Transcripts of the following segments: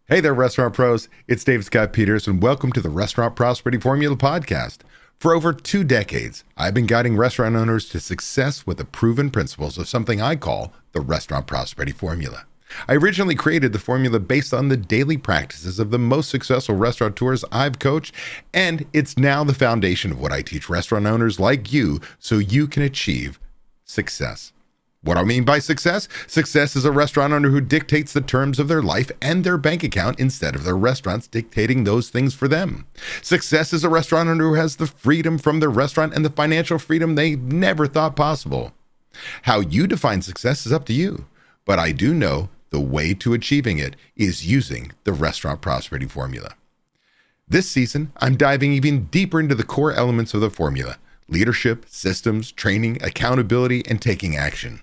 Hey there, restaurant pros. It's Dave Scott Peters, and welcome to the Restaurant Prosperity Formula podcast. For over 2 decades, I've been guiding restaurant owners to success with the proven principles of something I call the Restaurant Prosperity Formula. I originally created the formula based on the daily practices of the most successful restaurateurs I've coached, and it's now the foundation of what I teach restaurant owners like you so you can achieve success. What do I mean by success? Success is a restaurant owner who dictates the terms of their life and their bank account instead of their restaurants dictating those things for them. Success is a restaurant owner who has the freedom from their restaurant and the financial freedom they never thought possible. How you define success is up to you, but I do know the way to achieving it is using the Restaurant Prosperity Formula. This season, I'm diving even deeper into the core elements of the formula: leadership, systems, training, accountability, and taking action.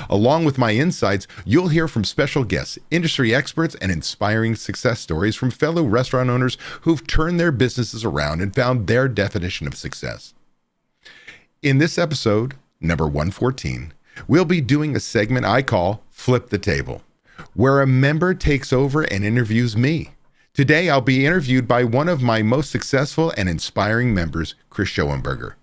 Along with my insights, you'll hear from special guests, industry experts, and inspiring success stories from fellow restaurant owners who've turned their businesses around and found their definition of success. In this episode, number 114, we'll be doing a segment I call Flip the Table, where a member takes over and interviews me. Today, I'll be interviewed by one of my most successful and inspiring members, Kris Schoenberger.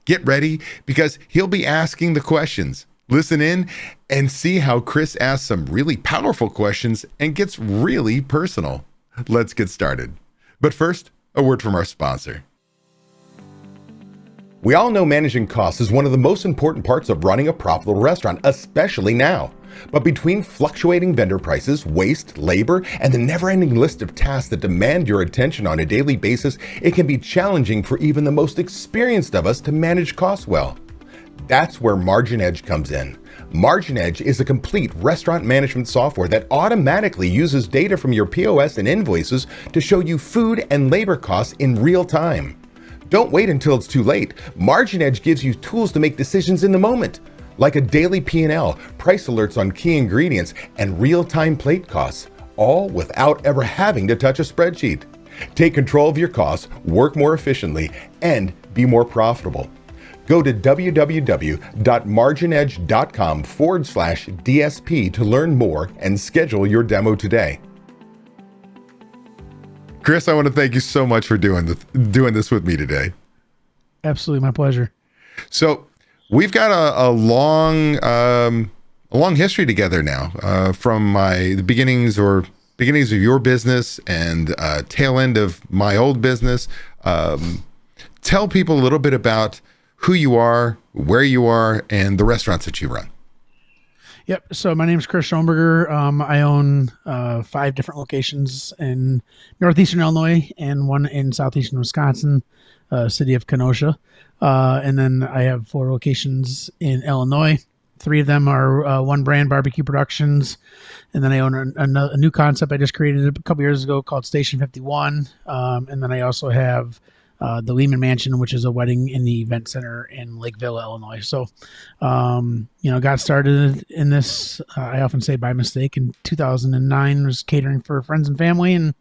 Get ready, because he'll be asking the questions. Listen in and see how Kris asks some really powerful questions and gets really personal. Let's get started. But first, a word from our sponsor. We all know managing costs is one of the most important parts of running a profitable restaurant, especially now. But between fluctuating vendor prices, waste, labor, and the never-ending list of tasks that demand your attention on a daily basis, it can be challenging for even the most experienced of us to manage costs well. That's where Margin Edge comes in. Margin Edge is a complete restaurant management software that automatically uses data from your POS and invoices to show you food and labor costs in real time. Don't wait until it's too late. Margin Edge gives you tools to make decisions in the moment, like a daily P&L, price alerts on key ingredients, and real-time plate costs, all without ever having to touch a spreadsheet. Take control of your costs, work more efficiently, and be more profitable. Go to www.marginedge.com/DSP to learn more and schedule your demo today. Kris, I want to thank you so much for doing this with me today. Absolutely, my pleasure. So we've got a long history together now, from the beginnings of your business and tail end of my old business. Tell people a little bit about who you are, where you are, and the restaurants that you run. Yep. So my name is Kris Schoenberger. I own 5 different locations in northeastern Illinois and one in southeastern Wisconsin, city of Kenosha. And then I have 4 locations in Illinois. 3 of them are one brand, BBQ'd Productions. And then I own a new concept I just created a couple years ago called Station 51. And then I also have the Lehman Mansion, which is a wedding in the event center in Lakeville, Illinois. So, got started in this, I often say by mistake. In 2009, was catering for friends and family, and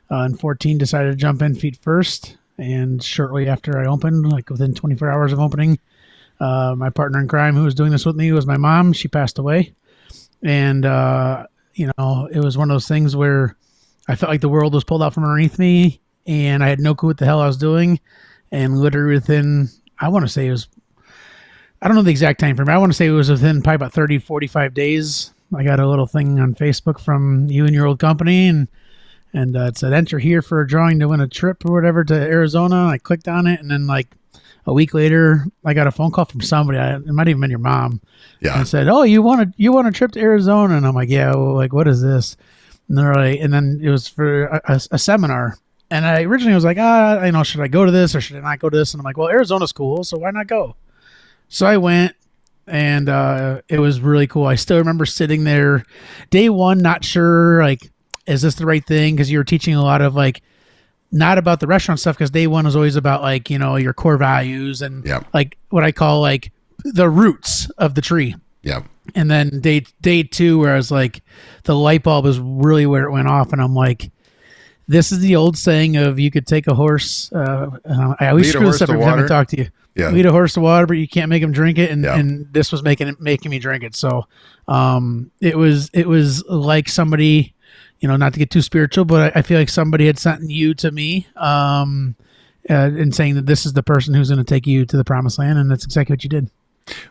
in 14 decided to jump in feet first. And shortly after I opened, like within 24 hours of opening, my partner in crime, who was doing this with me, was my mom. She passed away, and it was one of those things where I felt like the world was pulled out from underneath me. And I had no clue what the hell I was doing. And literally within, I want to say it was, I don't know the exact time frame, but I want to say it was within probably about 30, 45 days. I got a little thing on Facebook from you and your old company. And it said, enter here for a drawing to win a trip or whatever to Arizona. I clicked on it. And then like a week later, I got a phone call from somebody. It might have even been your mom. Yeah. And said, oh, you want a trip to Arizona? And I'm like, yeah, well, like, what is this? And they're like, and then it was for a seminar. And I originally was like, should I go to this or should I not go to this? And I'm like, well, Arizona's cool, so why not go? So I went, and it was really cool. I still remember sitting there day one, not sure, like, is this the right thing? Because you were teaching a lot of, like, not about the restaurant stuff, because day one was always about, like, your core values and, like, what I call, like, the roots of the tree. Yeah. And then day 2, where I was like, the light bulb is really where it went off, and I'm like, this is the old saying of you could take a horse. I always screw this up every time I talk to you. Yeah. Lead a horse to water, but you can't make him drink it. And this was making me drink it. So it was like somebody, not to get too spiritual, but I feel like somebody had sent you to me, and saying that this is the person who's going to take you to the promised land. And that's exactly what you did.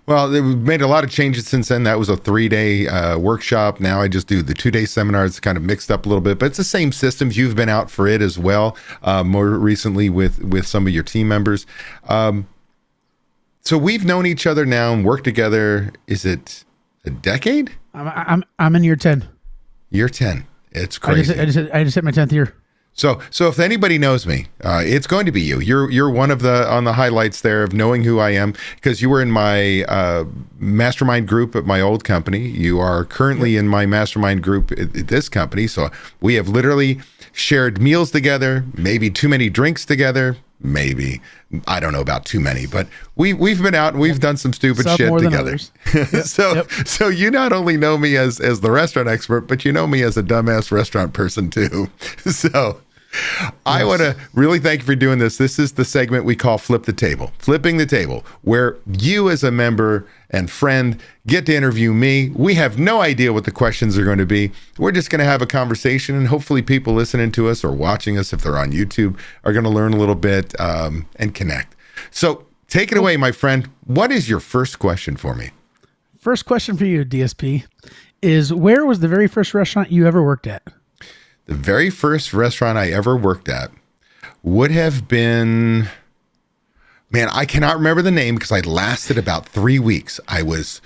Well, we've made a lot of changes since then. That was a 3-day workshop. Now I just do the 2-day seminars. It's kind of mixed up a little bit, but it's the same systems. You've been out for it as well, more recently with some of your team members. So we've known each other now and worked together. Is it a decade? I'm in year 10. Year 10. It's crazy. I just hit my 10th year. So if anybody knows me, it's going to be you. You're one of on the highlights there of knowing who I am, because you were in my mastermind group at my old company. You are currently in my mastermind group at this company. So we have literally shared meals together, maybe too many drinks together. Maybe, I don't know about too many, but we've been out and we've done some stupid shit together. So you not only know me as the restaurant expert, but you know me as a dumbass restaurant person too. So I want to really thank you for doing this. This is the segment we call Flip the Table, Flipping the Table, where you as a member and friend get to interview me. We have no idea what the questions are going to be. We're just going to have a conversation, and hopefully people listening to us or watching us, if they're on YouTube, are going to learn a little bit and connect. So take it away, my friend. What is your first question for me? First question for you, DSP, is where was the very first restaurant you ever worked at? The very first restaurant I ever worked at would have been, man, I cannot remember the name because I lasted about 3 weeks. I was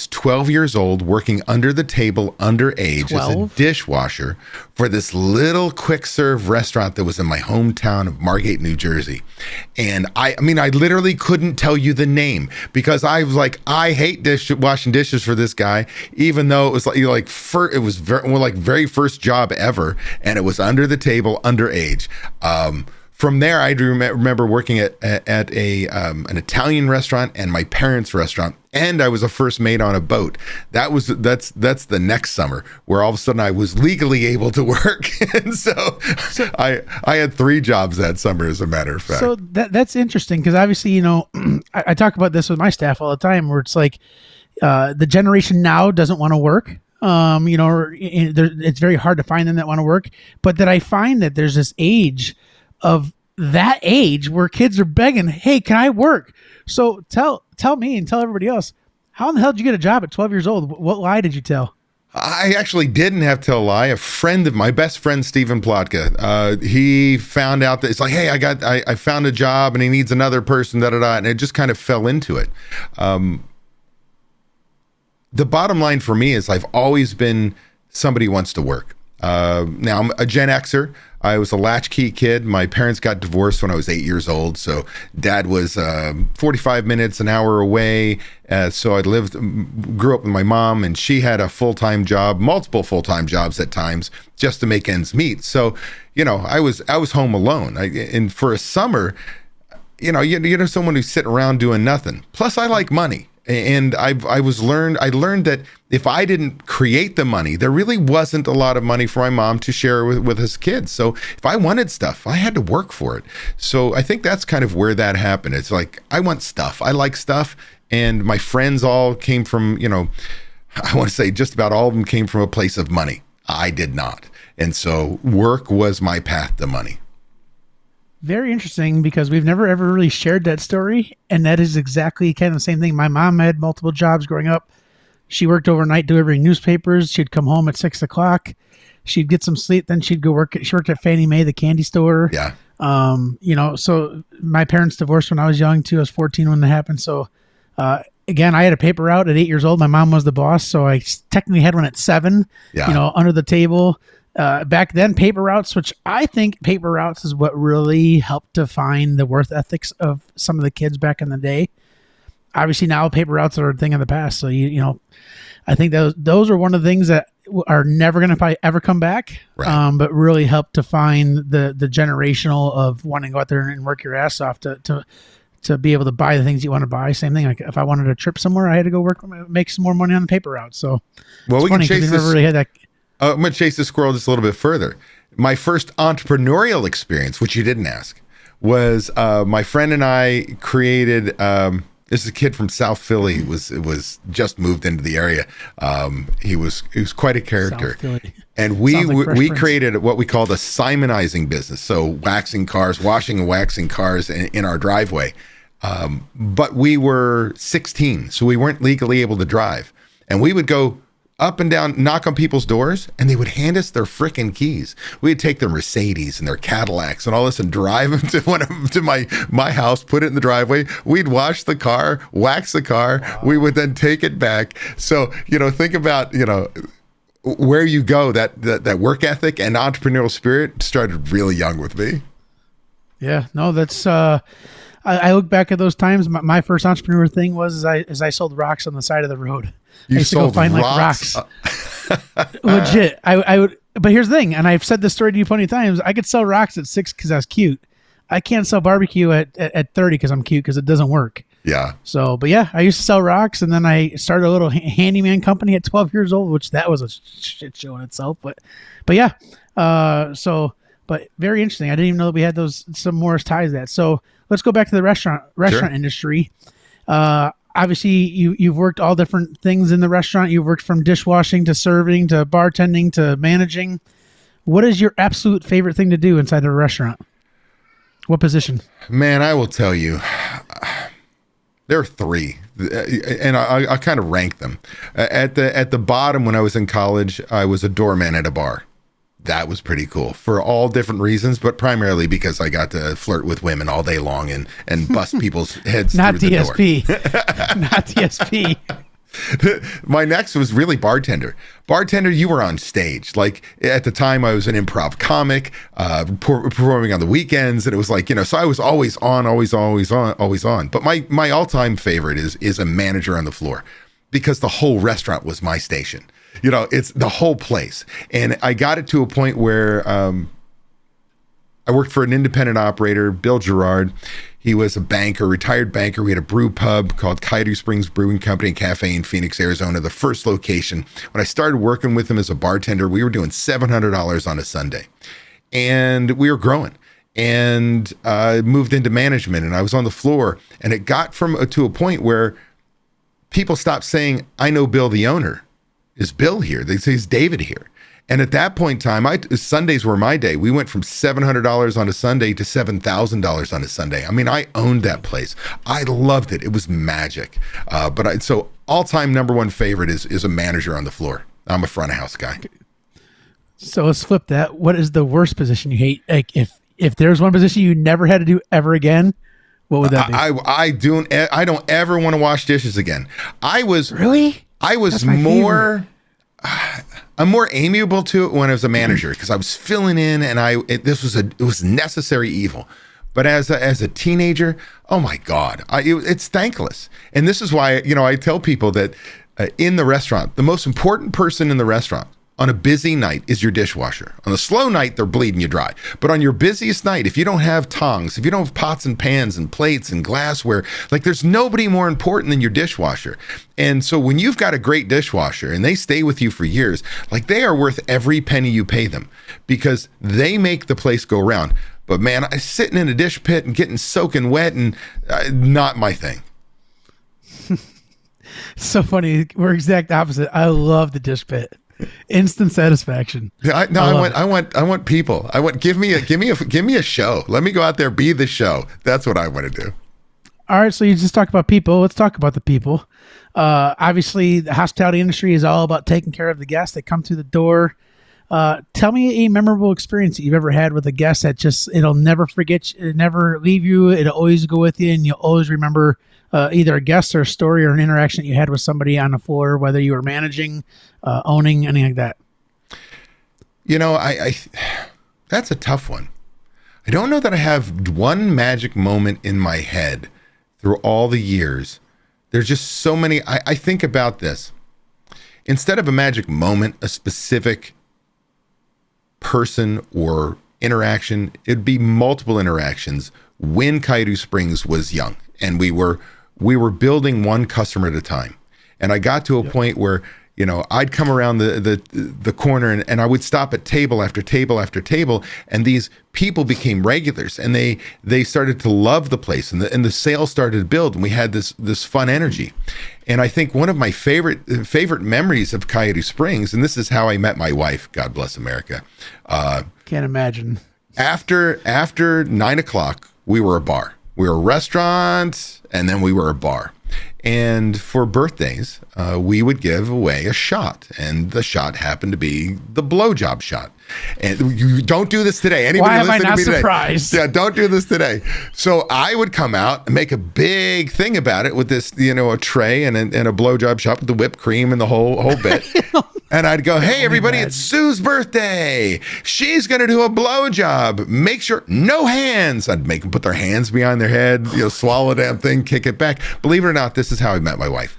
12 years old, working under the table, underage, 12? As a dishwasher for this little quick serve restaurant that was in my hometown of Margate, New Jersey. And I mean, I literally couldn't tell you the name because I was like, I hate washing dishes for this guy, even though it was very first job ever, and it was under the table, underage. From there, I do remember working at an Italian restaurant and my parents' restaurant, and I was a first mate on a boat. That's the next summer where all of a sudden I was legally able to work, and so I had 3 jobs that summer, as a matter of fact. So that's interesting because obviously, I talk about this with my staff all the time, where it's like the generation now doesn't want to work. It's very hard to find them that want to work, but that I find that there's this age of that age where kids are begging, hey, can I work? So tell me and tell everybody else, how in the hell did you get a job at 12 years old? What lie did you tell? I actually didn't have to tell a lie. A friend of my best friend, Stephen Plotka, he found out that it's like, hey, I found a job and he needs another person, and it just kind of fell into it. The bottom line for me is I've always been somebody who wants to work. Now I'm a Gen Xer. I was a latchkey kid. My parents got divorced when I was 8 years old. So dad was 45 minutes, an hour away. So I grew up with my mom, and she had a full-time job, multiple full-time jobs at times, just to make ends meet. So, I was home alone. And for a summer, someone who's sitting around doing nothing. Plus I like money. And I learned that if I didn't create the money, there really wasn't a lot of money for my mom to share with his kids. So if I wanted stuff, I had to work for it. So I think that's kind of where that happened. It's like, I want stuff. I like stuff. And my friends all came from, I want to say just about all of them came from a place of money. I did not. And so work was my path to money. Very interesting, because we've never ever really shared that story, and that is exactly kind of the same thing. My mom had multiple jobs growing up. She worked overnight delivering newspapers. She'd come home at 6 o'clock. She'd get some sleep, then she'd go work. She worked at Fannie Mae, the candy store. Yeah. So my parents divorced when I was young too. I was 14 when that happened. So, again, I had a paper route at 8 years old. My mom was the boss, so I technically had one at 7. Yeah. Under the table. Back then, paper routes, which I think paper routes is what really helped define the worth ethics of some of the kids back in the day. Obviously, now paper routes are a thing of the past. So, I think those are one of the things that are never going to probably ever come back, right. But really help define the generational of wanting to go out there and work your ass off to be able to buy the things you want to buy. Same thing. Like if I wanted a trip somewhere, I had to go make some more money on the paper route. So, well, we can chase this. Never really had that. I'm going to chase the squirrel just a little bit further. My first entrepreneurial experience, which you didn't ask, was my friend and I created This is a kid from South Philly. Was just moved into the area. He was quite a character. South Philly. And we Sounds like we Fresh created what we called a Simonizing business. So waxing cars, washing and waxing cars in our driveway. But we were 16, so we weren't legally able to drive. And we would go up and down, knock on people's doors, and they would hand us their frickin' keys. We'd take their Mercedes and their Cadillacs and all this and drive them to my house, put it in the driveway. We'd wash the car, wax the car. Wow. We would then take it back. So, think about, where you go, that work ethic and entrepreneurial spirit started really young with me. Yeah, no, that's, I look back at those times. My first entrepreneur thing was I sold rocks on the side of the road. You I used to go find rocks? Legit. I would, but here's the thing, and I've said this story to you plenty of times. I could sell rocks at 6 because I was cute. I can't sell barbecue at 30 because I'm cute, because it doesn't work. Yeah. So, but yeah, I used to sell rocks, and then I started a little handyman company at 12 years old, which that was a shit show in itself. But yeah. But very interesting. I didn't even know that we had some more ties to that. So let's go back to the restaurant Sure. industry. Obviously, you've worked all different things in the restaurant. You've worked from dishwashing to serving to bartending to managing. What is your absolute favorite thing to do inside of a restaurant? What position? Man, I will tell you, there are 3, and I kind of rank them. At the bottom, when I was in college, I was a doorman at a bar. That was pretty cool for all different reasons, but primarily because I got to flirt with women all day long and bust people's heads Not through DSP. the door. Not DSP. My next was really bartender. Bartender, you were on stage. Like at the time, I was an improv comic, performing on the weekends, and it was like, so I was always on. But my all-time favorite is a manager on the floor, because the whole restaurant was my station. It's the whole place. And I got it to a point where I worked for an independent operator, Bill Gerard. He was a banker, retired banker. We had a brew pub called Coyote Springs Brewing Company and Cafe in Phoenix, Arizona, the first location. When I started working with him as a bartender, we were doing $700 on a Sunday. And we were growing. And moved into management, and I was on the floor. And it got to a point where people stopped saying, I know Bill the owner. Is Bill here? They say, is David here? And at that point in time, Sundays were my day. We went from $700 on a Sunday to $7,000 on a Sunday. I mean, I owned that place. I loved it. It was magic. So all-time number one favorite is a manager on the floor. I'm a front of house guy. So let's flip that. What is the worst position you hate? Like if there's one position you never had to do ever again, what would that be? I don't ever want to wash dishes again. Really? I was more, I'm more amiable to it when I was a manager, because I was filling in, and it was necessary evil. But as a teenager, oh my God, it's thankless. And this is why, I tell people that in the restaurant, the most important person in the restaurant on a busy night is your dishwasher. On a slow night, they're bleeding you dry. But on your busiest night, if you don't have tongs, if you don't have pots and pans and plates and glassware, like there's nobody more important than your dishwasher. And so when you've got a great dishwasher and they stay with you for years, like they are worth every penny you pay them, because they make the place go round. But man, sitting in a dish pit and getting soaking wet and not my thing. So funny. We're exact opposite. I love the dish pit. Instant satisfaction. I want people. Give me a show. Let me go out there, be the show. That's what I want to do. All right, so you just talked about people. Let's talk about the people. Obviously, the hospitality industry is all about taking care of the guests that come through the door. Tell me a memorable experience that you've ever had with a guest that it'll never forget you, it'll never leave you, it'll always go with you, and you'll always remember either a guest or a story or an interaction that you had with somebody on the floor, whether you were managing, owning, anything like that. I that's a tough one. I don't know that I have one magic moment in my head through all the years. There's just so many. I think about this. Instead of a magic moment, a specific person or interaction, it'd be multiple interactions when Coyote Springs was young, and we were building one customer at a time. And I got to a point where I'd come around the corner and I would stop at table after table after table, and these people became regulars, and they started to love the place, and the sales started to build, and we had this fun energy. And I think one of my favorite memories of Coyote Springs, and this is how I met my wife, God bless America. Can't imagine. After 9:00, we were a bar. We were a restaurant, and then we were a bar. And for birthdays, we would give away a shot, and the shot happened to be the blowjob shot. And you don't do this today. Anybody Why am I listening not to me today? surprised? Yeah, don't do this today. So I would come out and make a big thing about it with this, a tray and a blowjob shot with the whipped cream and the whole bit. And I'd go, hey, everybody, it's Sue's birthday. She's going to do a blowjob. Make sure, no hands. I'd make them put their hands behind their head, swallow the damn thing, kick it back. Believe it or not, this is how I met my wife.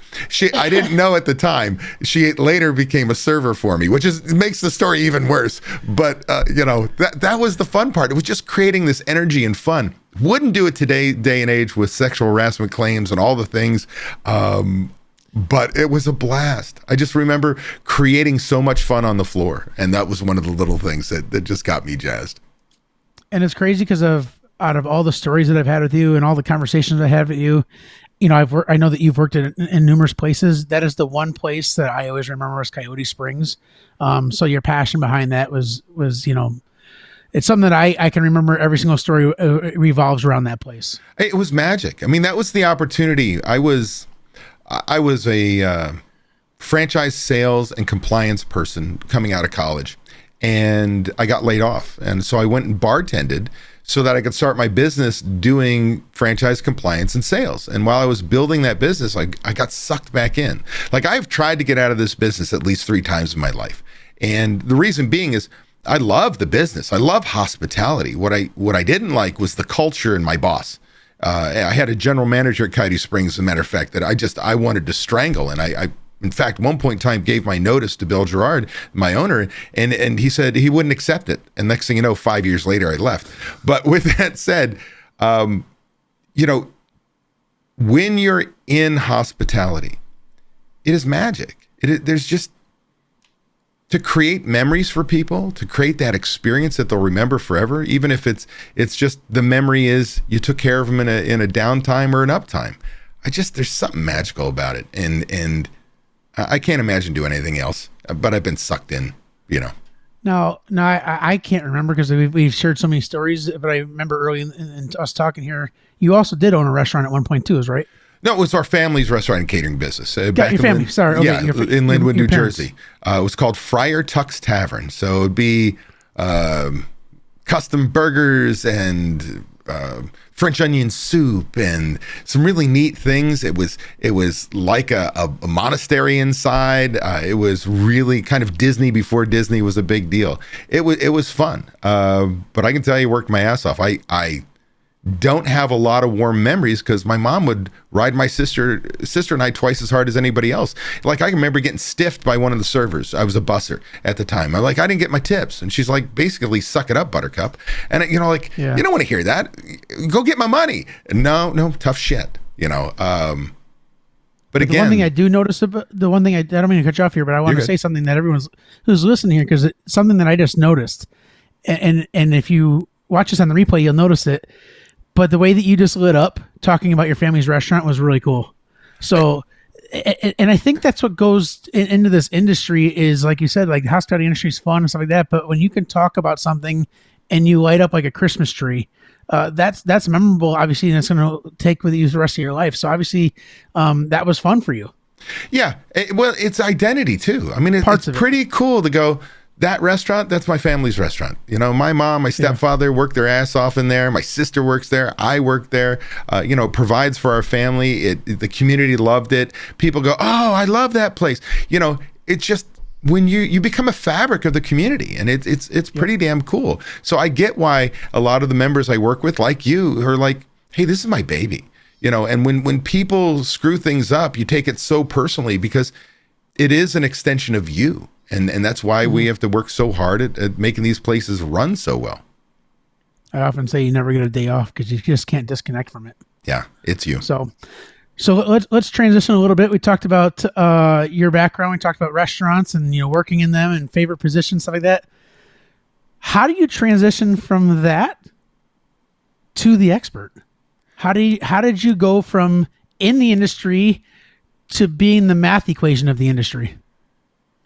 I didn't know at the time. She later became a server for me, which makes the story even worse. But, that was the fun part. It was just creating this energy and fun. Wouldn't do it today, day and age, with sexual harassment claims and all the things. But it was a blast. I just remember creating so much fun on the floor. And that was one of the little things that just got me jazzed. And it's crazy because out of all the stories that I've had with you and all the conversations I had with you, I know that you've worked in numerous places. That is the one place that I always remember as Coyote Springs. So your passion behind that was it's something that I can remember. Every single story revolves around that place. It was magic. I mean, that was the opportunity. I was a franchise sales and compliance person coming out of college, and I got laid off. And so I went and bartended so that I could start my business doing franchise compliance and sales. And while I was building that business, I got sucked back in. Like, I've tried to get out of this business at least 3 times in my life. And the reason being is I love the business. I love hospitality. What I didn't like was the culture and my boss. I had a general manager at Coyote Springs, as a matter of fact, that I wanted to strangle. And I in fact, one point in time gave my notice to Bill Gerard, my owner, and he said he wouldn't accept it. And next thing you know, 5 years later, I left. But with that said, when you're in hospitality, it is magic. There's just, to create memories for people, to create that experience that they'll remember forever, even if it's just the memory is you took care of them in a downtime or an uptime. There's something magical about it. And I can't imagine doing anything else, but I've been sucked in, No, I can't remember because we've shared so many stories, but I remember early in us talking here, you also did own a restaurant at one point too, is right? No, it was our family's restaurant and catering business. Got your family, sorry. Okay, yeah, in Linwood, New Jersey. It was called Friar Tuck's Tavern. So it'd be custom burgers and French onion soup and some really neat things. It was like a monastery inside. It was really kind of Disney before Disney was a big deal. It was fun. But I can tell you, worked my ass off. I don't have a lot of warm memories because my mom would ride my sister and I twice as hard as anybody else. Like, I can remember getting stiffed by one of the servers. I was a busser at the time. I'm like, I didn't get my tips. And she's like, basically, suck it up, Buttercup. And you don't want to hear that. Go get my money. No, tough shit, But again, the one thing I do notice about I don't mean to cut you off here, but I want to say something that everyone's who's listening here, because it's something that I just noticed. And if you watch this on the replay, you'll notice it. But the way that you just lit up talking about your family's restaurant was really cool. So, and I think that's what goes into this industry is, like you said, like the hospitality industry is fun and stuff like that. But when you can talk about something and you light up like a Christmas tree, that's memorable, obviously, and it's going to take with you the rest of your life. So obviously, that was fun for you. Yeah. It's identity too. I mean, it's pretty cool to go, that restaurant, that's my family's restaurant. My mom, my stepfather worked their ass off in there. My sister works there. I work there. Provides for our family. The community loved it. People go, oh, I love that place. It's just when you become a fabric of the community, and it's pretty damn cool. So I get why a lot of the members I work with, like you, are like, hey, this is my baby. And when people screw things up, you take it so personally because it is an extension of you. And that's why we have to work so hard at making these places run so well. I often say you never get a day off because you just can't disconnect from it. Yeah, it's you. So So let's transition a little bit. We talked about your background. We talked about restaurants and working in them and favorite positions, stuff like that. How do you transition from that to the expert? How did you go from in the industry to being the math equation of the industry?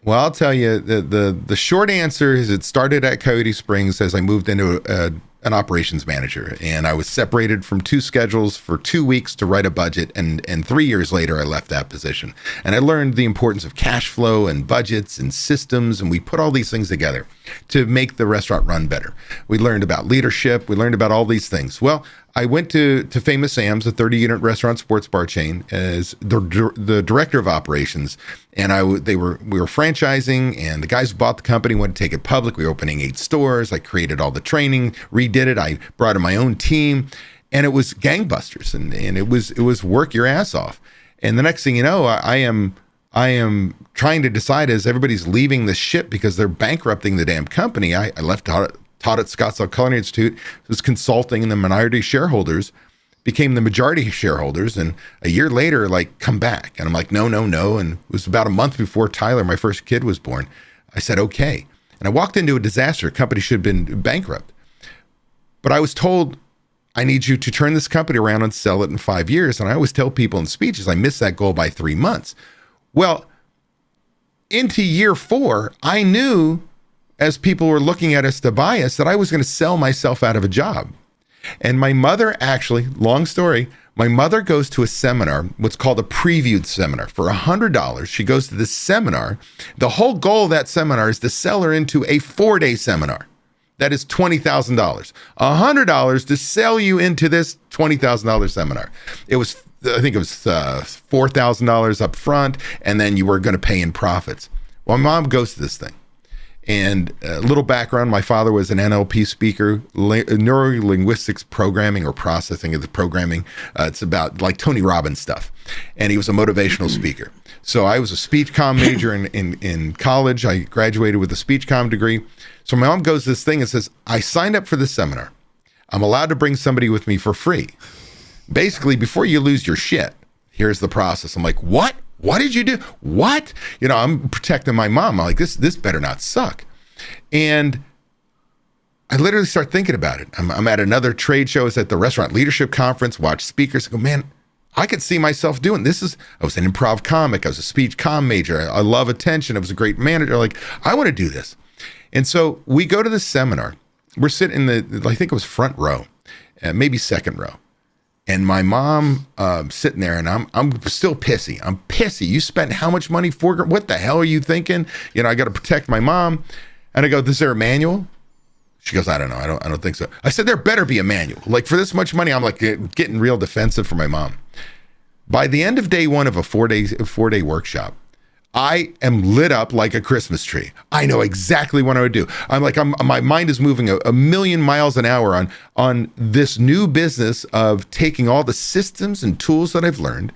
Well, I'll tell you, the short answer is it started at Coyote Springs as I moved into an operations manager, and I was separated from 2 schedules for 2 weeks to write a budget, and 3 years later I left that position. And I learned the importance of cash flow and budgets and systems, and we put all these things together to make the restaurant run better. We learned about leadership, we learned about all these things. Well, I went to Famous Sam's, a 30-unit restaurant sports bar chain, as the director of operations, and we were franchising, and the guys who bought the company wanted to take it public. We were opening 8 stores. I created all the training, redid it. I brought in my own team, and it was gangbusters, and it was work your ass off. And the next thing you know, I am trying to decide as everybody's leaving the ship because they're bankrupting the damn company. I left taught at Scottsdale Culinary Institute, was consulting, and the minority shareholders became the majority shareholders. And a year later, come back. And I'm like, no. And it was about a month before Tyler, my first kid, was born. I said, okay. And I walked into a disaster. The company should have been bankrupt. But I was told, I need you to turn this company around and sell it in 5 years. And I always tell people in speeches, I missed that goal by 3 months. Well, into year 4, I knew, as people were looking at us to buy us, that I was going to sell myself out of a job. And my mother actually, long story, my mother goes to a seminar, what's called a previewed seminar, for $100. She goes to this seminar. The whole goal of that seminar is to sell her into a 4-day seminar. That is $20,000. $100 to sell you into this $20,000 seminar. I think it was $4,000 up front, and then you were going to pay in profits. Well, my mom goes to this thing. And a little background, my father was an NLP speaker, neuro-linguistics programming or processing of the programming. It's about like Tony Robbins stuff. And he was a motivational speaker. So I was a speech comm major in college. I graduated with a speech comm degree. So my mom goes to this thing and says, I signed up for this seminar. I'm allowed to bring somebody with me for free. Basically, before you lose your shit, here's the process. I'm like, what? What did you do? What? I'm protecting my mom. I'm like, this better not suck. And I literally start thinking about it. I'm at another trade show. It's at the Restaurant Leadership Conference, watch speakers. I go, man, I could see myself doing this. I was an improv comic. I was a speech comm major. I love attention. I was a great manager. Like, I want to do this. And so we go to the seminar. We're sitting in I think it was front row, maybe second row. And my mom sitting there, and I'm still pissy. I'm pissy. You spent how much money for? What the hell are you thinking? I got to protect my mom. And I go, is there a manual? She goes, I don't know. I don't think so. I said, there better be a manual. Like, for this much money, I'm like getting real defensive for my mom. By the end of day 1 of a 4-day workshop, I am lit up like a Christmas tree. I know exactly what I would do. My mind is moving a million miles an hour on this new business of taking all the systems and tools that I've learned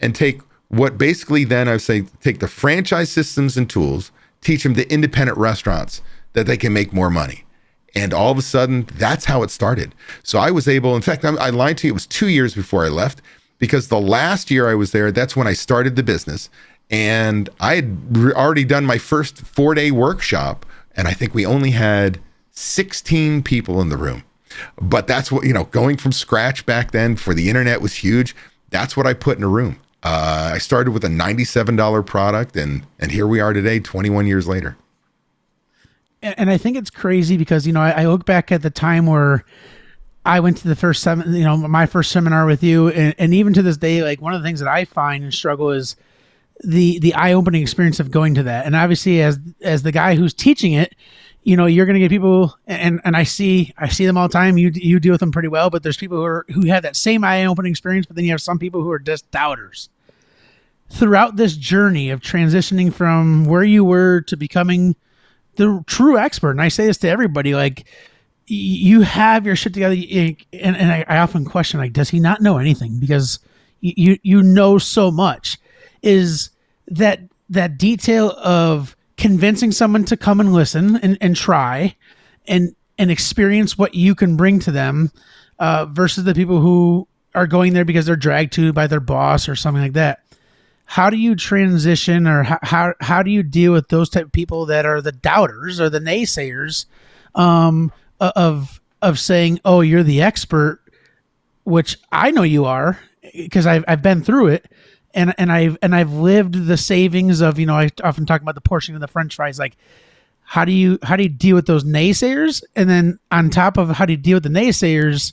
and take what basically then I say, take the franchise systems and tools, teach them to independent restaurants that they can make more money. And all of a sudden, that's how it started. So I was able, in fact, I lied to you, it was 2 years before I left, because the last year I was there, that's when I started the business. And I had already done my first 4-day workshop, and I think we only had 16 people in the room. But that's what, going from scratch back then for the internet was huge. That's what I put in a room. I started with a $97 product, and here we are today, 21 years later. And I think it's crazy because, I look back at the time where I went to the first my first seminar with you, and even to this day, like, one of the things that I find and struggle is the eye-opening experience of going to that. And obviously as the guy who's teaching it, you're going to get people, and I see them all the time. You deal with them pretty well, but there's people who have that same eye-opening experience, but then you have some people who are just doubters. Throughout this journey of transitioning from where you were to becoming the true expert, and I say this to everybody, like, you have your shit together, and I often question, like, does he not know anything? Because you know so much. Is that detail of convincing someone to come and listen and try and experience what you can bring to them, versus the people who are going there because they're dragged to by their boss or something like that. How do you transition, or how do you deal with those type of people that are the doubters or the naysayers, of saying, "Oh, you're the expert," which I know you are because I've been through it, and I've lived the savings of, I often talk about the portion of the French fries. Like, how do you deal with those naysayers, and then on top of how do you deal with the naysayers,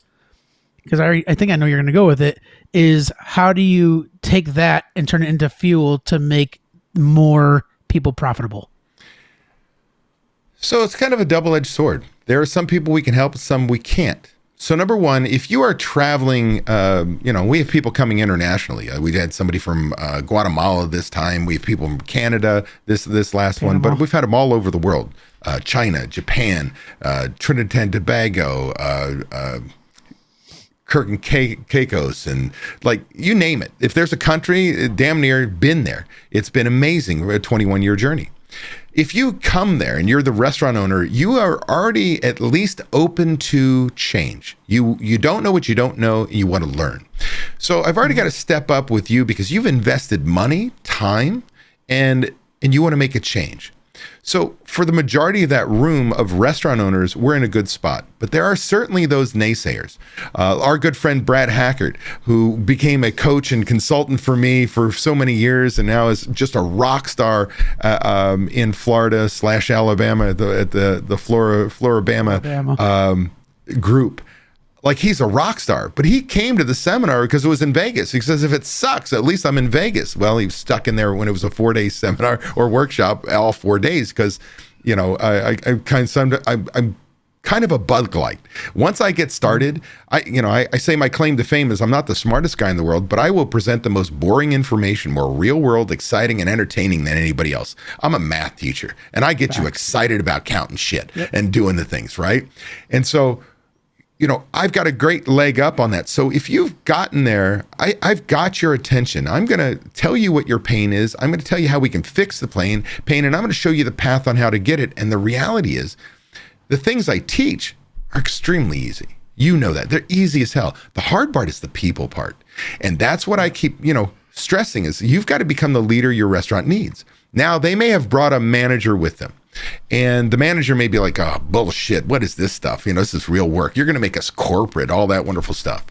because I think I know you're going to go with it, is how do you take that and turn it into fuel to make more people profitable? So it's kind of a double-edged sword. There are some people we can help, some we can't. So number one, if you are traveling, we have people coming internationally. We had somebody from Guatemala this time. We have people from Canada this last one, but we've had them all over the world. China, Japan, Trinidad and Tobago, Kirk and Caicos, and like, you name it. If there's a country, damn near been there. It's been amazing. A 21-year journey. If you come there and you're the restaurant owner, you are already at least open to change. You don't know what you don't know, and you want to learn. So I've already got to step up with you because you've invested money, time, and you want to make a change. So for the majority of that room of restaurant owners, we're in a good spot. But there are certainly those naysayers. Our good friend Brad Hackert, who became a coach and consultant for me for so many years, and now is just a rock star in Florida / Alabama at the Floribama group. Like, he's a rock star, but he came to the seminar because it was in Vegas. He says, if it sucks, at least I'm in Vegas. Well, he was stuck in there when it was a 4-day seminar or workshop, all 4 days, because, I'm kind of a bug light. Once I get started, I say my claim to fame is I'm not the smartest guy in the world, but I will present the most boring information, more real world, exciting, and entertaining than anybody else. I'm a math teacher, and I get you excited about counting shit and doing the things, right? And so, I've got a great leg up on that. So if you've gotten there, I've got your attention. I'm going to tell you what your pain is. I'm going to tell you how we can fix the pain, and I'm going to show you the path on how to get it. And the reality is, the things I teach are extremely easy. You know that. They're easy as hell. The hard part is the people part. And that's what I keep, stressing is you've got to become the leader your restaurant needs. Now, they may have brought a manager with them. And the manager may be like, oh, bullshit. What is this stuff? This is real work. You're going to make us corporate, all that wonderful stuff.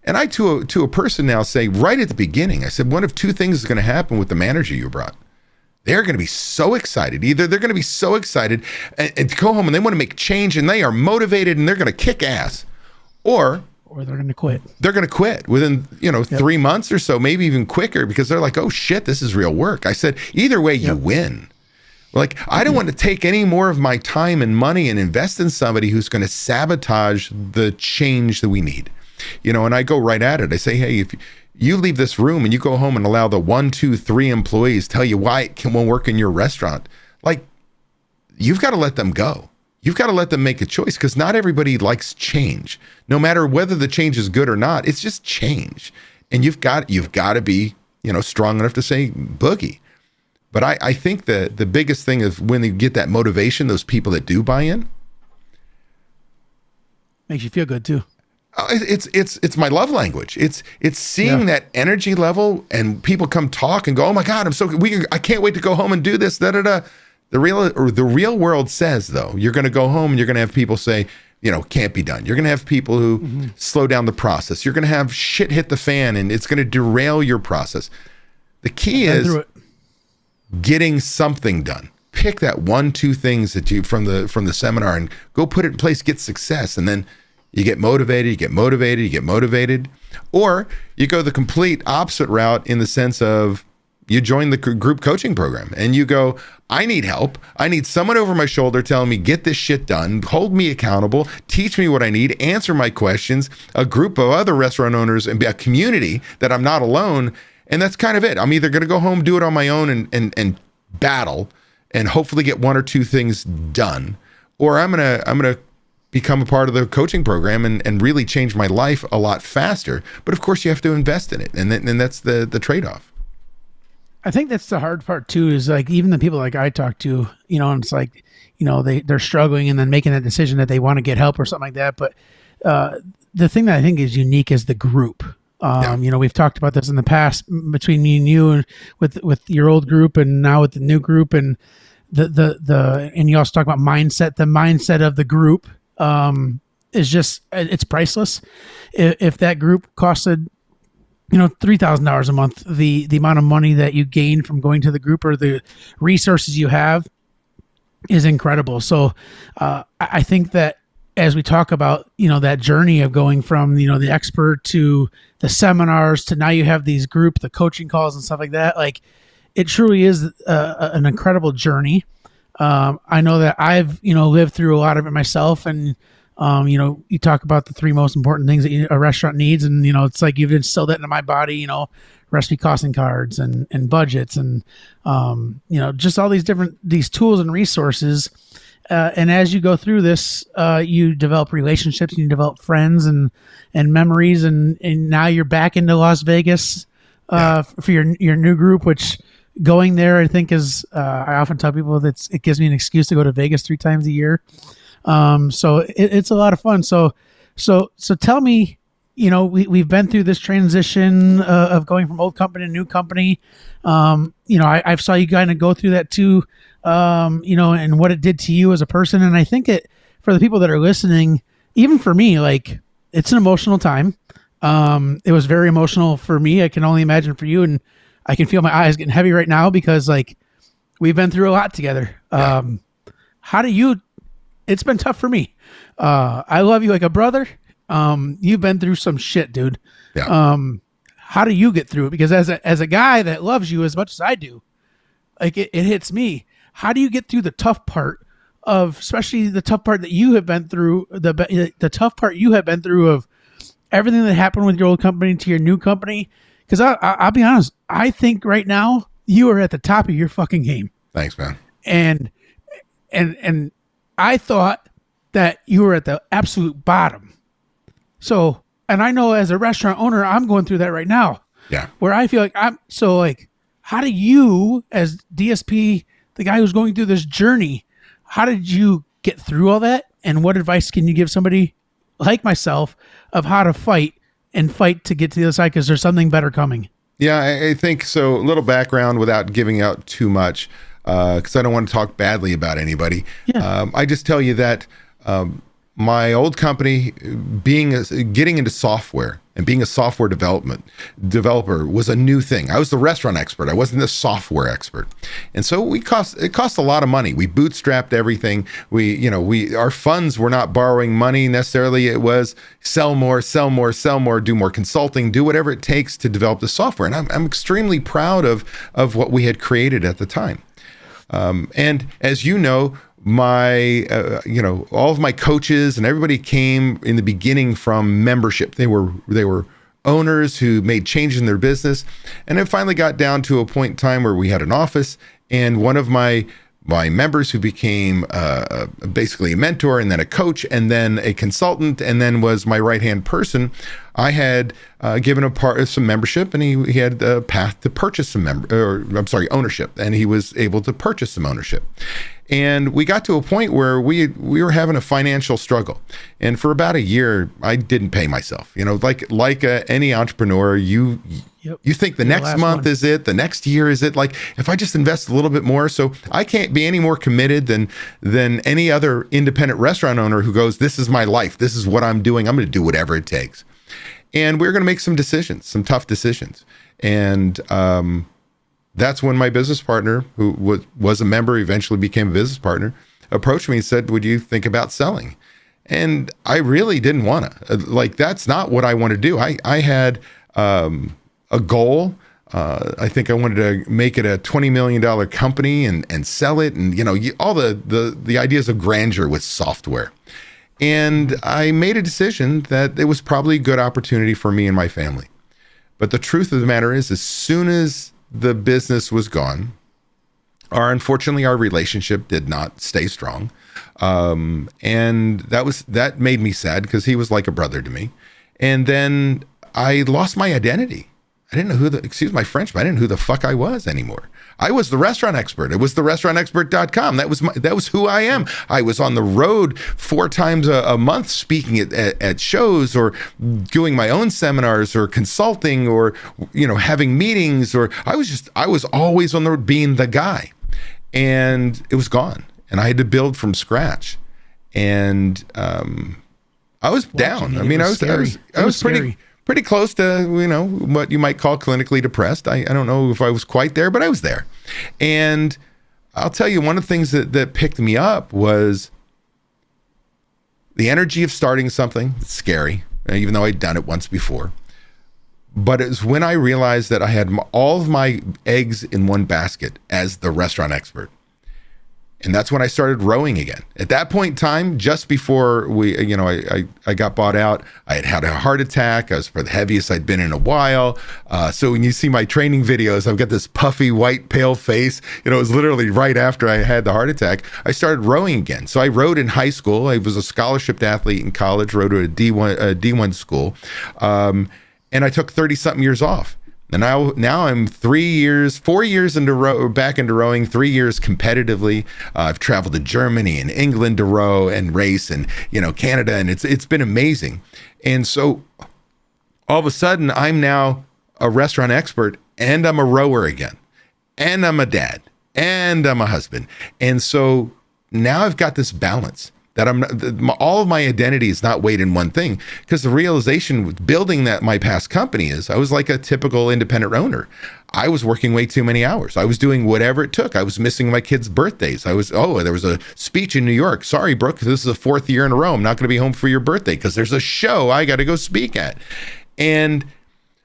And I, to a person now, say right at the beginning, I said, one of two things is going to happen with the manager you brought. They're going to be so excited. Either they're going to be so excited and to go home and they want to make change and they are motivated and they're going to kick ass, or they're going to quit. They're going to quit within, 3 months or so, maybe even quicker, because they're like, oh shit, this is real work. I said, either way, you win. Like, I don't want to take any more of my time and money and invest in somebody who's going to sabotage the change that we need. And I go right at it. I say, hey, if you leave this room and you go home and allow the 1, 2, 3 employees tell you why it won't work in your restaurant, like, you've got to let them go. You've got to let them make a choice, because not everybody likes change. No matter whether the change is good or not, it's just change. And you've got to be, strong enough to say boogie. But I think the biggest thing is when you get that motivation, those people that do buy in. Makes you feel good too. It's my love language. It's seeing that energy level, and people come talk and go, oh my God, I can't wait to go home and do this. Da da da. The real world says, though, you're going to go home and you're going to have people say, can't be done. You're going to have people who slow down the process. You're going to have shit hit the fan, and it's going to derail your process. The key is getting something done. Pick that 1, 2 things that you from the seminar and go put it in place, get success. And then you get motivated, you get motivated. Or you go the complete opposite route in the sense of you join the group coaching program and you go, I need help. I need someone over my shoulder telling me, get this shit done, hold me accountable, teach me what I need, answer my questions, a group of other restaurant owners, and be a community that I'm not alone. And that's kind of it. I'm either going to go home, do it on my own and battle and hopefully get 1 or 2 things done, or I'm going to become a part of the coaching program and really change my life a lot faster. But of course you have to invest in it. And that's the trade-off. I think that's the hard part too, is like, even the people like I talk to, and it's like, they're struggling and then making that decision that they want to get help or something like that. But the thing that I think is unique is the group. We've talked about this in the past between me and you, and with your old group, and now with the new group, and and you also talk about mindset. The mindset of the group is just, it's priceless. If that group costed, $3,000 a month, the amount of money that you gain from going to the group, or the resources you have, is incredible. So I think that as we talk about, that journey of going from, the expert to the seminars to now you have these the coaching calls and stuff like that, like, it truly is an incredible journey. I know that I've, lived through a lot of it myself, and you talk about the three most important things that a restaurant needs, and it's like you've instilled that into my body. Recipe costing cards and budgets, and just all these tools and resources. And as you go through this, you develop relationships, and you develop friends and memories, and now you're back into Las Vegas for your new group, which going there, I think, is I often tell people that it gives me an excuse to go to Vegas 3 times a year. So it's a lot of fun. So tell me, we've been through this transition of going from old company to new company. I saw you kind of go through that too, and what it did to you as a person. And I think for the people that are listening, even for me, like, it's an emotional time. It was very emotional for me. I can only imagine for you, and I can feel my eyes getting heavy right now because, like, we've been through a lot together. It's been tough for me. I love you like a brother. You've been through some shit, dude. Yeah. How do you get through it? Because as a guy that loves you as much as I do, like, it hits me. How do you get through the tough part especially the tough part that you have been through, the tough part you have been through of everything that happened with your old company to your new company? Because I'll be honest, I think right now you are at the top of your fucking game. Thanks, man. And I thought that you were at the absolute bottom. So, and I know as a restaurant owner, I'm going through that right now. Yeah. Where I feel like how do you, as DSP, the guy who's going through this journey, how did you get through all that? And what advice can you give somebody like myself of how to fight to get to the other side? Because there's something better coming. Yeah, I think so. A little background without giving out too much, because I don't want to talk badly about anybody. Yeah. I just tell you that my old company, getting into software and being a software developer was a new thing. I was the restaurant expert. I wasn't the software expert. And so it cost a lot of money. We bootstrapped everything. Our funds were not borrowing money necessarily. It was sell more, do more consulting, do whatever it takes to develop the software. And I'm extremely proud of what we had created at the time. And as you know, all of my coaches and everybody came in the beginning from membership. They were owners who made changes in their business. And it finally got down to a point in time where we had an office, and one of my members, who became basically a mentor and then a coach and then a consultant and then was my right-hand person, I had given some membership, and he had a path to purchase ownership, and he was able to purchase some ownership. And we got to a point where we were having a financial struggle. And for about a year, I didn't pay myself. Like any entrepreneur, you think the next month is it, the next year is it? Like, if I just invest a little bit more, so I can't be any more committed than any other independent restaurant owner who goes, this is my life, this is what I'm doing, I'm going to do whatever it takes. And we're going to make some tough decisions. And that's when my business partner, who was a member, eventually became a business partner, approached me and said, would you think about selling? And I really didn't want to. That's not what I want to do. I had a goal. I think I wanted to make it a $20 million company and sell it. And, all the ideas of grandeur with software. And I made a decision that it was probably a good opportunity for me and my family. But the truth of the matter is, as soon as the business was gone, unfortunately, our relationship did not stay strong. And that made me sad, because he was like a brother to me. And then I lost my identity. I didn't know excuse my French, but I didn't know who the fuck I was anymore. I was the restaurant expert. It was the restaurantexpert.com. That was who I am. I was on the road 4 times a month speaking at shows, or doing my own seminars, or consulting, or, having meetings, or I was always on the road being the guy, and it was gone. And I had to build from scratch. And I was down. I mean, I was pretty close to, what you might call clinically depressed. I don't know if I was quite there, but I was there. And I'll tell you, one of the things that picked me up was the energy of starting something. It's scary, even though I'd done it once before. But it was when I realized that I had all of my eggs in one basket as the restaurant expert. And that's when I started rowing again. At that point in time, just before I got bought out, I had a heart attack. I was the heaviest I'd been in a while. So when you see my training videos, I've got this puffy, white, pale face. It was literally right after I had the heart attack. I started rowing again. So I rowed in high school. I was a scholarship athlete in college, rowed at a D1 school. And I took 30-something years off. And now I'm 4 years back into rowing, 3 years competitively. I've traveled to Germany and England to row and race, and Canada, and it's been amazing. And so all of a sudden, I'm now a restaurant expert, and I'm a rower again, and I'm a dad, and I'm a husband. And so now I've got this balance that all of my identity is not weighed in one thing, because the realization with building my past company is I was like a typical independent owner. I was working way too many hours. I was doing whatever it took. I was missing my kids' birthdays. There was a speech in New York. Sorry, Brooke, this is the 4th year in a row. I'm not going to be home for your birthday because there's a show I got to go speak at. And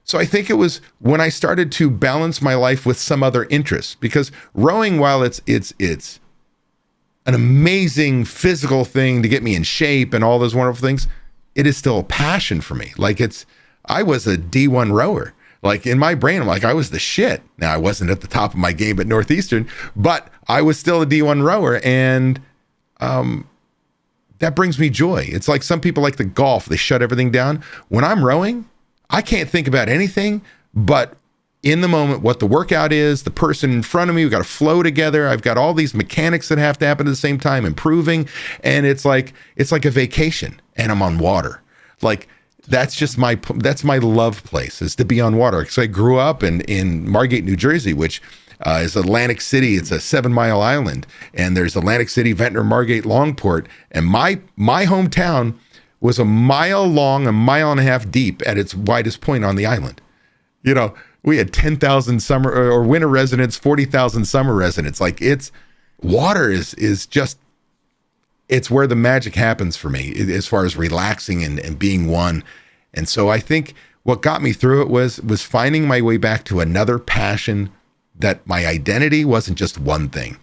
so I think it was when I started to balance my life with some other interests, because rowing, while it's an amazing physical thing to get me in shape and all those wonderful things, it is still a passion for me. I was a D1 rower. In my brain, I'm like, I was the shit. Now, I wasn't at the top of my game at Northeastern, but I was still a D1 rower. And that brings me joy. It's like some people like the golf, they shut everything down. When I'm rowing, I can't think about anything but in the moment, what the workout is, the person in front of me, we've got to flow together. I've got all these mechanics that have to happen at the same time, improving. And it's like a vacation, and I'm on water. That's my love place, is to be on water. So I grew up in Margate, New Jersey, which is Atlantic City. It's a 7-mile island, and there's Atlantic City, Ventnor, Margate, Longport. And my hometown was a mile long, a mile and a half deep at its widest point on the island. We had 10,000 summer or winter residents, 40,000 summer residents. Water is just, it's where the magic happens for me as far as relaxing and being one. And so I think what got me through it was finding my way back to another passion, that my identity wasn't just one thing.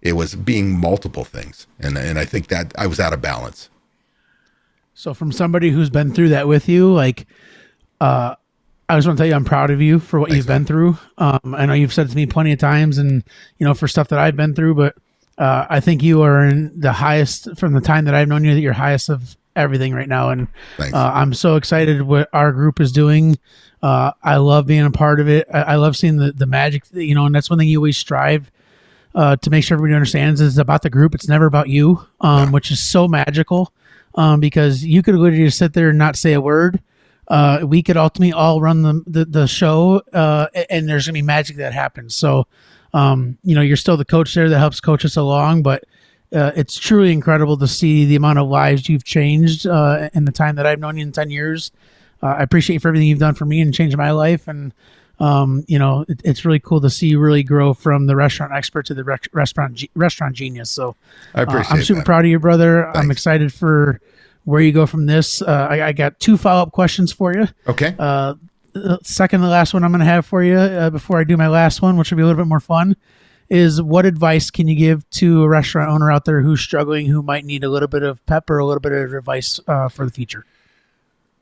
It was being multiple things. And I think that I was out of balance. So from somebody who's been through that with you, I just want to tell you, I'm proud of you for what you've been through. I know you've said it to me plenty of times, and, for stuff that I've been through, but I think you are in the highest, from the time that I've known you, that you're highest of everything right now. And I'm so excited what our group is doing. I love being a part of it. I love seeing the magic, and that's one thing you always strive to make sure everybody understands, is about the group. It's never about you, which is so magical, because you could literally just sit there and not say a word. We could ultimately all run the show, and there's gonna be magic that happens. So, you're still the coach there that helps coach us along, but it's truly incredible to see the amount of lives you've changed in the time that I've known you in 10 years. I appreciate you for everything you've done for me and changed my life. And, it's really cool to see you really grow from the restaurant expert to the restaurant genius. So I appreciate I'm super proud of you, brother. Thanks. I'm excited for where you go from this. I got 2 follow-up questions for you. Okay. The second to last one I'm going to have for you before I do my last one, which will be a little bit more fun, is what advice can you give to a restaurant owner out there who's struggling, who might need a little bit of pep or a little bit of advice for the future?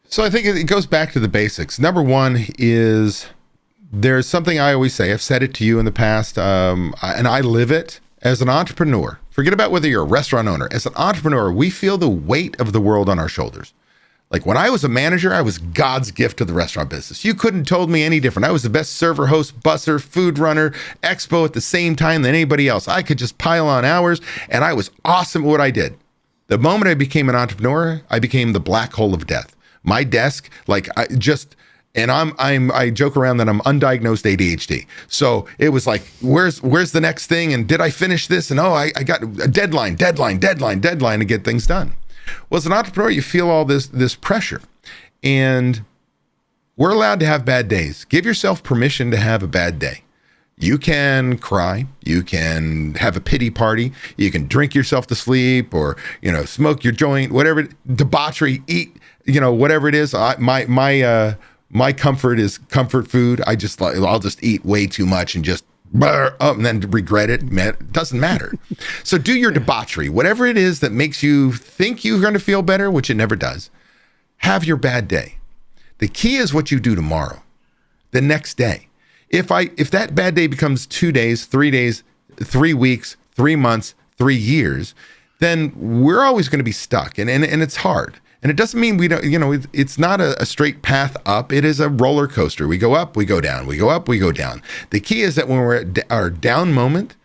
So I think it goes back to the basics. Number one is, there's something I always say. I've said it to you in the past, and I live it. As an entrepreneur, forget about whether you're a restaurant owner. As an entrepreneur, we feel the weight of the world on our shoulders. Like when I was a manager, I was God's gift to the restaurant business. You couldn't have told me any different. I was the best server, host, busser, food runner, expo at the same time than anybody else. I could just pile on hours, and I was awesome at what I did. The moment I became an entrepreneur, I became the black hole of death. My desk, I joke around that I'm undiagnosed ADHD. So it was like, where's the next thing? And did I finish this? And I got a deadline to get things done. Well, as an entrepreneur, you feel all this pressure, and we're allowed to have bad days. Give yourself permission to have a bad day. You can cry, you can have a pity party, you can drink yourself to sleep, or smoke your joint, whatever, debauchery, eat, whatever it is. My comfort is comfort food. I'll just eat way too much and just and then regret it. It doesn't matter. So do your debauchery, whatever it is that makes you think you're going to feel better, which it never does. Have your bad day. The key is what you do tomorrow, the next day. If that bad day becomes 2 days, 3 days, 3 weeks, 3 months, 3 years, then we're always going to be stuck, and it's hard. And it doesn't mean we don't, it's not a straight path up. It is a roller coaster. We go up, we go down, we go up, we go down. The key is that when we're at our down moment,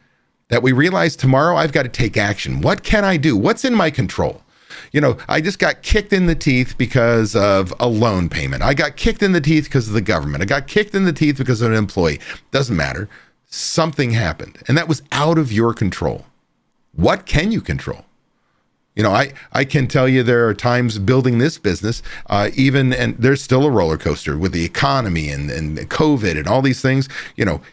that we realize tomorrow I've got to take action. What can I do? What's in my control? I just got kicked in the teeth because of a loan payment. I got kicked in the teeth because of the government. I got kicked in the teeth because of an employee. Doesn't matter. Something happened, and that was out of your control. What can you control? I can tell you there are times building this business, and there's still a roller coaster with the economy and COVID and all these things,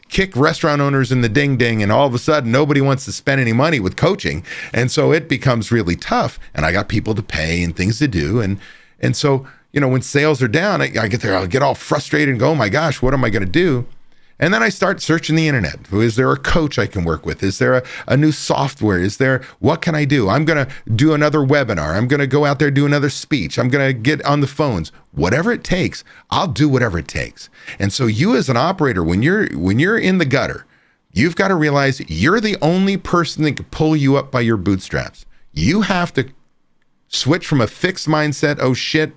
kick restaurant owners in the ding ding, and all of a sudden nobody wants to spend any money with coaching. And so it becomes really tough, and I got people to pay and things to do. And so, when sales are down, I get there, I'll get all frustrated and go, oh my gosh, what am I going to do? And then I start searching the internet. Is there a coach I can work with? Is there a new software? What can I do? I'm going to do another webinar. I'm going to go out there, do another speech. I'm going to get on the phones. Whatever it takes, I'll do whatever it takes. And so you as an operator, when you're in the gutter, you've got to realize you're the only person that can pull you up by your bootstraps. You have to switch from a fixed mindset, oh shit,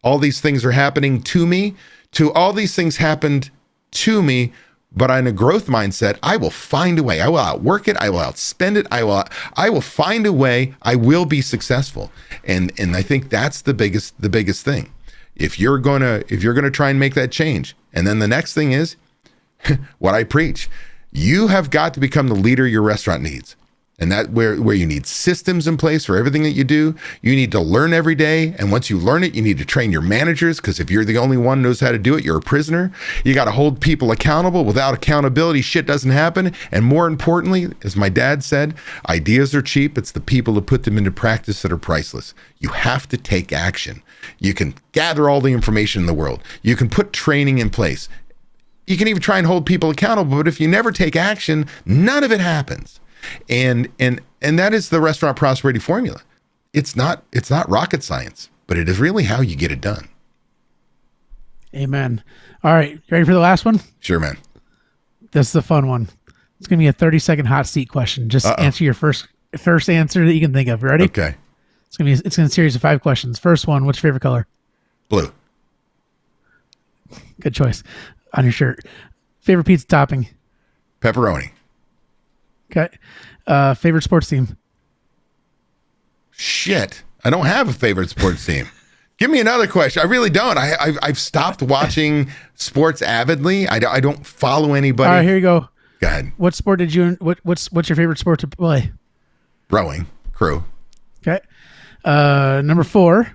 all these things are happening to me, to all these things happened to me, but in a growth mindset, I will find a way. I will outwork it. I will outspend it. I will find a way. I will be successful. And I think that's the biggest thing. If you're gonna try and make that change, and then the next thing is what I preach. You have got to become the leader your restaurant needs. And that where you need systems in place for everything that you do. You need to learn every day. And once you learn it, you need to train your managers, because if you're the only one who knows how to do it, you're a prisoner. You got to hold people accountable. Without accountability, shit doesn't happen. And more importantly, as my dad said, ideas are cheap. It's the people who put them into practice that are priceless. You have to take action. You can gather all the information in the world. You can put training in place. You can even try and hold people accountable. But if you never take action, none of it happens. And that is the restaurant prosperity formula. It's not rocket science, but it is really how you get it done. Amen. All right. You ready for the last one? Sure, man. This is a fun one. It's going to be a 30-second hot seat question. Just answer your first answer that you can think of. You ready? Okay. It's going to be a series of 5 questions. First one, what's your favorite color? Blue. Good choice. On your shirt. Favorite pizza topping? Pepperoni. Okay. Favorite sports team? Shit. I don't have a favorite sports team. Give me another question. I really don't. I've stopped watching sports avidly. I don't follow anybody. All right, here you go. Go ahead. What sport did you, what's your favorite sport to play? Rowing. Crew. Okay. Number 4,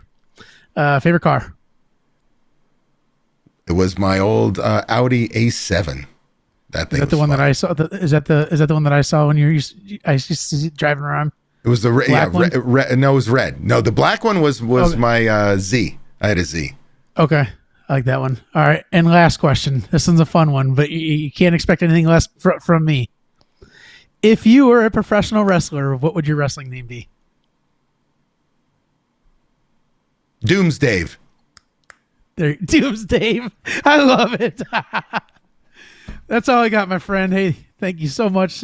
favorite car? It was my old Audi A7. That thing. Is that the one that I saw? Is that the one that I saw when I used to see driving around? It was the red. No, it was red. No, the black one was okay. My Z. I had a Z. Okay, I like that one. All right, and last question. This one's a fun one, but you can't expect anything less from me. If you were a professional wrestler, what would your wrestling name be? Doomsdave. Doomsdave. I love it. That's all I got, my friend. Hey, thank you so much.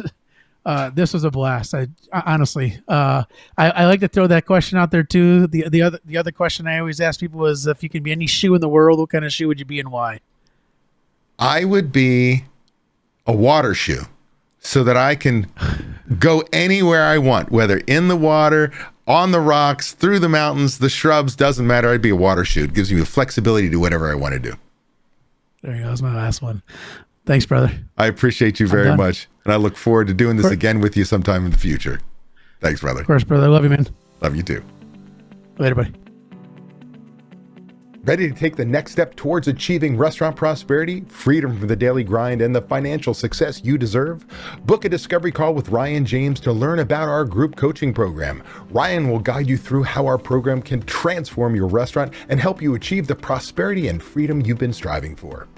This was a blast. Honestly, I like to throw that question out there too. The other question I always ask people is, if you could be any shoe in the world, what kind of shoe would you be and why? I would be a water shoe so that I can go anywhere I want, whether in the water, on the rocks, through the mountains, the shrubs, doesn't matter. I'd be a water shoe. It gives me the flexibility to do whatever I want to do. There you go. That's my last one. Thanks, brother. I appreciate you very much. And I look forward to doing this again with you sometime in the future. Thanks, brother. Of course, brother. Love you, man. Love you too. Later, buddy. Ready to take the next step towards achieving restaurant prosperity, freedom from the daily grind, and the financial success you deserve? Book a discovery call with Ryan James to learn about our group coaching program. Ryan will guide you through how our program can transform your restaurant and help you achieve the prosperity and freedom you've been striving for.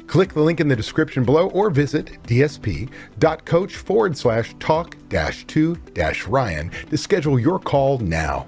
Click the link in the description below or visit dsp.coach/talk-to-Ryan to schedule your call now.